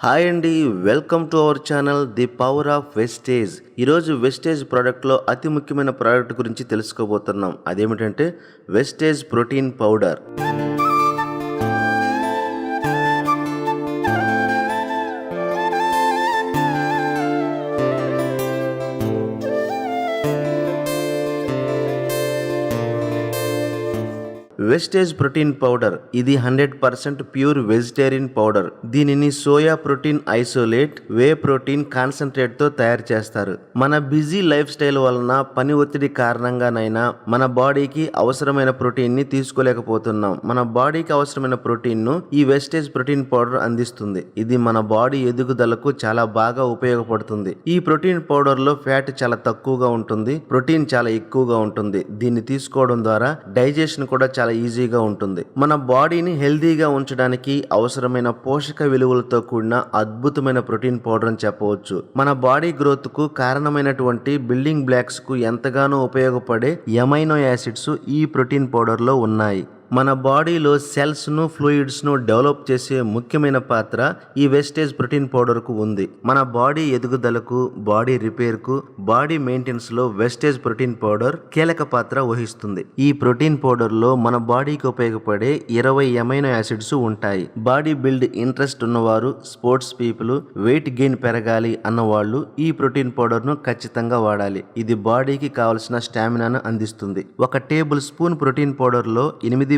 Hi అండి, welcome to our channel the power of Vestige. ఈరోజు Vestige ప్రోడక్ట్లో అతి ముఖ్యమైన ప్రోడక్ట్ గురించి తెలుసుకోబోతున్నాం. అదేమిటంటే Vestige protein powder. Vestige protein powder ఇది 100% ప్యూర్ వెజిటేరియన్ పౌడర్. దీనిని soya protein isolate, whey protein concentrate తో తయారు చేస్తారు. మన బిజీ లైఫ్ స్టైల్ వలన పని ఒత్తిడి కారణంగానైనా మన బాడీకి అవసరమైన ప్రోటీన్ ని తీసుకోలేకపోతున్నాం. మన బాడీకి అవసరమైన ప్రోటీన్ ను ఈ వెస్టేజ్ ప్రోటీన్ పౌడర్ అందిస్తుంది. ఇది మన బాడీ ఎదుగుదలకు చాలా బాగా ఉపయోగపడుతుంది. ఈ ప్రోటీన్ పౌడర్ లో ఫ్యాట్ చాలా తక్కువగా ఉంటుంది, ప్రోటీన్ చాలా ఎక్కువగా ఉంటుంది. దీన్ని తీసుకోవడం ద్వారా డైజెషన్ కూడా చాలా ఈజీగా ఉంటుంది. మన బాడీని హెల్దీగా ఉంచడానికి అవసరమైన పోషక విలువలతో కూడిన అద్భుతమైన ప్రోటీన్ పౌడర్ అని చెప్పవచ్చు. మన బాడీ గ్రోత్ కు కారణమైనటువంటి బిల్డింగ్ బ్లాక్స్ కు ఎంతగానో ఉపయోగపడే ఎమైనో యాసిడ్స్ ఈ ప్రోటీన్ పౌడర్ లో ఉన్నాయి. మన బాడీలో సెల్స్ను, ఫ్లూయిడ్స్ను డెవలప్ చేసే ముఖ్యమైన పాత్ర ఈ వెస్టేజ్ ప్రోటీన్ పౌడర్కు ఉంది. మన బాడీ ఎదుగుదలకు, బాడీ రిపేర్కు, బాడీ మెయింటెనెన్స్లో వెస్టేజ్ ప్రోటీన్ పౌడర్ కీలక పాత్ర వహిస్తుంది. ఈ ప్రోటీన్ పౌడర్లో మన బాడీకి ఉపయోగపడే 20 ఎమైనో యాసిడ్స్ ఉంటాయి. బాడీ బిల్డ్ ఇంట్రెస్ట్ ఉన్నవారు, స్పోర్ట్స్ పీపుల్, వెయిట్ గెయిన్ పెరగాలి అన్నవాళ్ళు ఈ ప్రోటీన్ పౌడర్ను ఖచ్చితంగా వాడాలి. ఇది బాడీకి కావలసిన స్టామినాను అందిస్తుంది. 1 టేబుల్ స్పూన్ ప్రోటీన్ పౌడర్లో 8.2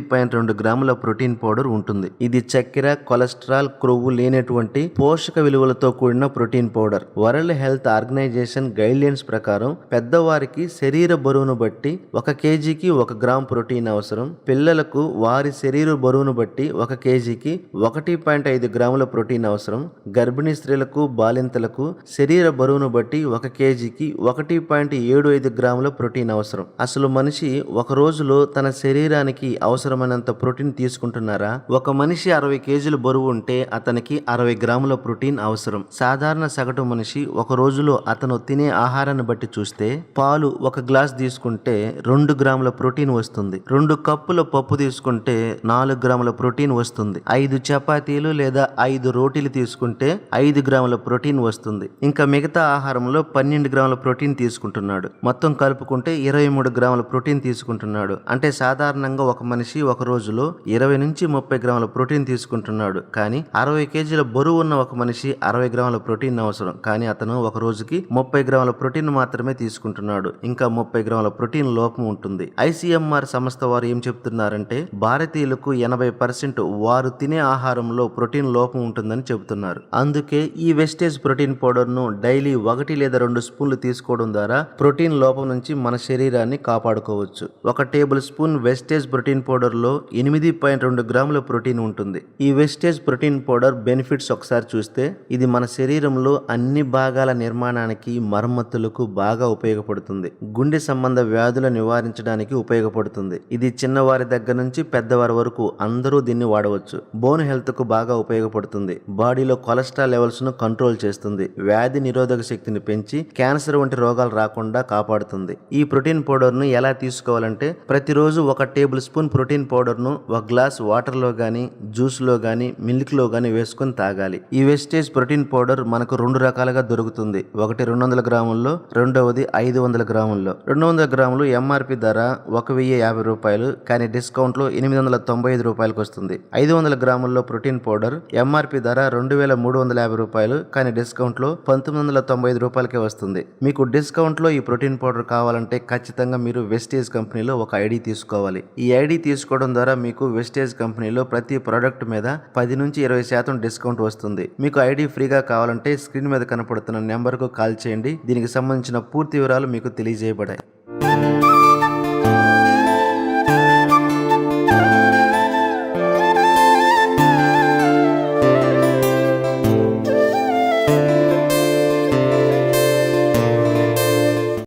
గ్రాముల ప్రోటీన్ పౌడర్ ఉంటుంది. ఇది చక్కెర, కొలెస్ట్రాల్, క్రొవ్వు లేనటువంటి పోషక విలువలతో కూడిన protein powder. World Health Organization guidelines ప్రకారం పెద్దవారికి శరీర బరువును బట్టి 1 కేజీకి 1 గ్రామ్ ప్రోటీన్ అవసరం. పిల్లలకు వారి శరీర బరువును బట్టి 1 కేజీకి 1.5 గ్రాముల ప్రోటీన్ అవసరం. గర్భిణీ స్త్రీలకు, బాలింతలకు శరీర బరువును బట్టి 1 కేజీకి 1.75 గ్రాముల ప్రోటీన్ అవసరం. అసలు మనిషి ఒక రోజులో తన శరీరానికి అవసరమైనంత ప్రోటీన్ తీసుకుంటున్నారా? ఒక మనిషి 60 కేజీల బరువు ఉంటే అతనికి 60 గ్రాముల ప్రోటీన్ అవసరం. సాధారణ సగటు మనిషి ఒక రోజులో అతను తినే ఆహారాన్ని బట్టి చూస్తే పాలు 1 గ్లాస్ తీసుకుంటే 2 గ్రాముల ప్రోటీన్ వస్తుంది. 2 కప్పుల పప్పు తీసుకుంటే 4 గ్రాముల ప్రోటీన్ వస్తుంది. 5 చపాతీలు లేదా 5 రోటీలు తీసుకుంటే 5 గ్రాముల ప్రోటీన్ వస్తుంది. ఇంకా మిగతా ఆహారంలో 12 గ్రాముల ప్రోటీన్ తీసుకుంటున్నాడు. మొత్తం కలుపుకుంటే 23 గ్రాముల ప్రోటీన్ తీసుకుంటున్నాడు. అంటే సాధారణంగా ఒక మనిషి ఒక రోజులో 20 నుంచి 30 గ్రాముల ప్రోటీన్ తీసుకుంటున్నాడు. కానీ 60 కేజీల బరువు ఉన్న ఒక మనిషి 60 గ్రాముల ప్రోటీన్ అవసరం. కానీ అతను ఒక రోజుకి 30 గ్రాముల ప్రోటీన్ మాత్రమే తీసుకుంటున్నాడు. ఇంకా 30 గ్రాముల ప్రోటీన్ లోపం ఉంటుంది. ICMR సంస్థ వారు ఏం చెప్తున్నారంటే భారతీయులకు 80% వారు తినే ఆహారంలో ప్రోటీన్ లోపం ఉంటుందని చెబుతున్నారు. అందుకే ఈ వెస్టేజ్ ప్రోటీన్ పౌడర్ ను డైలీ 1 లేదా 2 స్పూన్లు తీసుకోవడం ద్వారా ప్రోటీన్ లోపం నుంచి మన శరీరాన్ని కాపాడుకోవచ్చు. 1 tablespoon Vestige protein powder లో 8.2 గ్రాముల ప్రోటీన్ ఉంటుంది. ఈ వెస్టేజ్ ప్రోటీన్ పౌడర్ బెనిఫిట్స్ ఒకసారి చూస్తే ఇది మన శరీరంలో అన్ని భాగాల నిర్మాణానికి, మరమ్మతులకు బాగా ఉపయోగపడుతుంది. గుండె సంబంధ వ్యాధుల నివారించడానికి ఉపయోగపడుతుంది. ఇది చిన్నవారి దగ్గర నుంచి పెద్దవారి వరకు అందరూ దీన్ని వాడవచ్చు. బోన్ హెల్త్ కు బాగా ఉపయోగపడుతుంది. బాడీలో కొలెస్ట్రాల్ లెవెల్స్ ను కంట్రోల్ చేస్తుంది. వ్యాధి నిరోధక శక్తిని పెంచి క్యాన్సర్ వంటి రోగాలు రాకుండా కాపాడుతుంది. ఈ ప్రోటీన్ పౌడర్ ను ఎలా తీసుకోవాలంటే ప్రతిరోజు 1 టేబుల్ స్పూన్ ప్రోటీన్ పౌడర్ ను 1 గ్లాస్ వాటర్ లో గానీ, జ్యూస్ లో గానీ, మిల్క్ లో గానీ వేసుకుని తాగాలి. ఈ వెస్టేజ్ ప్రోటీన్ పౌడర్ మనకు 2 రకాలుగా దొరుకుతుంది. ఒకటి 200 గ్రాముల్లో, రెండవది 500 గ్రాముల్లో. 200 గ్రాములు MRP ధర 1050 రూపాయలు, కానీ డిస్కౌంట్ లో 895 రూపాయలకు వస్తుంది. 500 గ్రాముల్లో ప్రోటీన్ పౌడర్ MRP ధర 2350 రూపాయలు, కానీ డిస్కౌంట్ లో 1995 రూపాయలకే వస్తుంది. మీకు డిస్కౌంట్ లో ఈ ప్రోటీన్ పౌడర్ కావాలంటే ఖచ్చితంగా మీరు వెస్టేజ్ కంపెనీలో ఒక ఐడి తీసుకోవాలి. ఈ ఐడి తీసుకోవడం ద్వారా మీకు వెస్టేజ్ కంపెనీలో ప్రతి ప్రోడక్ట్ మీద 10 నుంచి 20% డిస్కౌంట్ వస్తుంది. మీకు ఐడి ఫ్రీగా కావాలంటే స్క్రీన్ మీద కనపడుతున్న నెంబర్కు కాల్ చేయండి. దీనికి సంబంధించిన పూర్తి వివరాలు మీకు తెలియజేయబడాయి.